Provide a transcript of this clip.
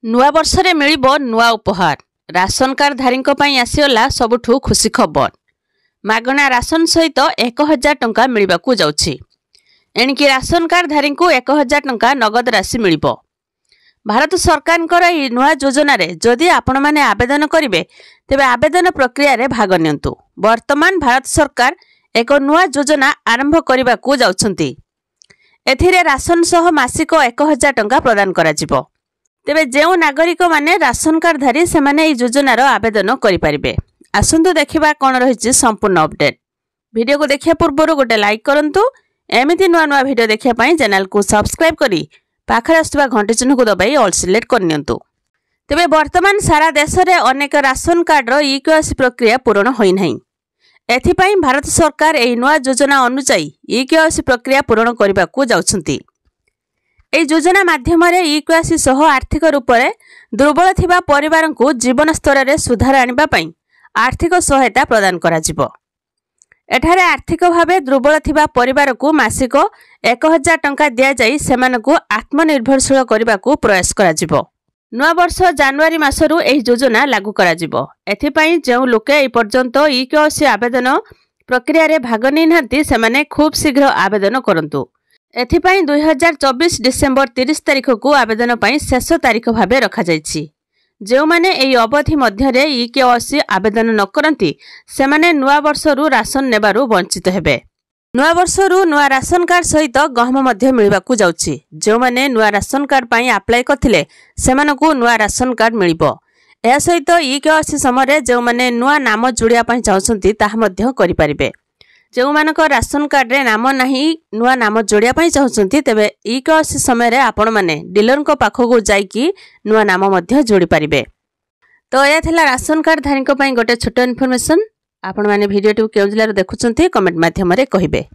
नुआ वर्ष रे मिलिबो नुआ उपहार। राशन कार्ड धारी आसीगला सबुठु खुशी खबर। मागणा राशन सहित 1000 टंका मिलवाकू जाउछि। एणिकी राशन कार्ड धारी को 1000 टंका नगद राशि मिलिबो। भारत सरकार यह नुआ योजना रे जदि आपण माने आवेदन करिवे तेबे आवेदन प्रक्रिया रे भाग नियंतु। वर्तमान भारत सरकार एक नुआ योजना आरंभ करबाकू जाउछंती। एथिरे राशन सह मासिक 1000 टंका प्रदान करा जिवो। तेबे जेउ नागरिक माने राशन कार्ड धारी से माने योजनार आवेदन करिपारिबे। आसंतु देखिबा कोन रहिछि संपूर्ण अपडेट। वीडियो को देखिया पूर्व गोटे लाइक करंतु। एमिति नुआ नुआ वीडियो देखिया पई चैनल को सब्सक्राइब करी पाखरे आसुवा घंटी चिन्ह को दबाई ऑल सिलेक्ट करनियंतु। तेबे वर्तमान सारा देश रे अनेक राशन कार्ड रो ई-केवाईसी प्रक्रिया पूर्ण होई नाही। एथिपाई भारत सरकार एही नुआ योजना अनुसार ई-केवाईसी प्रक्रिया पूर्ण करबाकू जाउछंती। ए योजना माध्यम ई-केवाईसी सह आर्थिक रूप से दुर्बल थिबा परिवार को जीवन स्तर में सुधार आनिबा पई आर्थिक सहायता प्रदान करा जिवो। एठारे आर्थिक भावे दुर्बल थिबा परिवार को मासिक 1000 टंका दिया जाई सेमानकु आत्मनिर्भरशील करबाकू प्रयास करा जिवो। नुआ वर्ष जनवरी मासरु एही योजना लागू करा जिवो। एथिपाई जेउ लोके ए पर्यंत ई-केवाईसी आवेदन प्रक्रिया रे भाग नै नांती सेमाने खूब शीघ्र आवेदन करंतु। एथिपाई 2024 डिसेंबर 30 तारिख को आवेदन पाई शेष तारिख भावे रखा जायछि। जो माने एही अवधि मध्य रे ई-केवाईसी आवेदन न करंती सेमाने नुआ वर्षरु राशन नेबारु वंचित हेबे। नुआ वर्षरु नुआ राशन कार्ड सहित गहम मध्य मिलवाकू जाउछि। जो माने नुआ राशन कार्ड पाई अप्लाई करथिले सेमानकु नुआ राशन कार्ड मिलिबो। एहा सहित ई-केवाईसी समय जो माने नुआ नाम जोड़िया पाई चाहउछंती ताहा मध्य करि परिबे। जो मानक राशन कार्ड रे नाम नाही नुआ नाम जोड़िया पाई चाहउछंती तेबे ई-केवाईसी समय रे आपण माने डीलर को पाखो जाईकी नुआ नाम मध्य जोड़ी परिबे। तो या थिला राशन कार्ड धारी को पाई गोटे छोट इन्फॉर्मेशन। आपण माने वीडियो टू केउ जिल्ला रो देखुछंती कमेंट माध्यम रे कहिबे।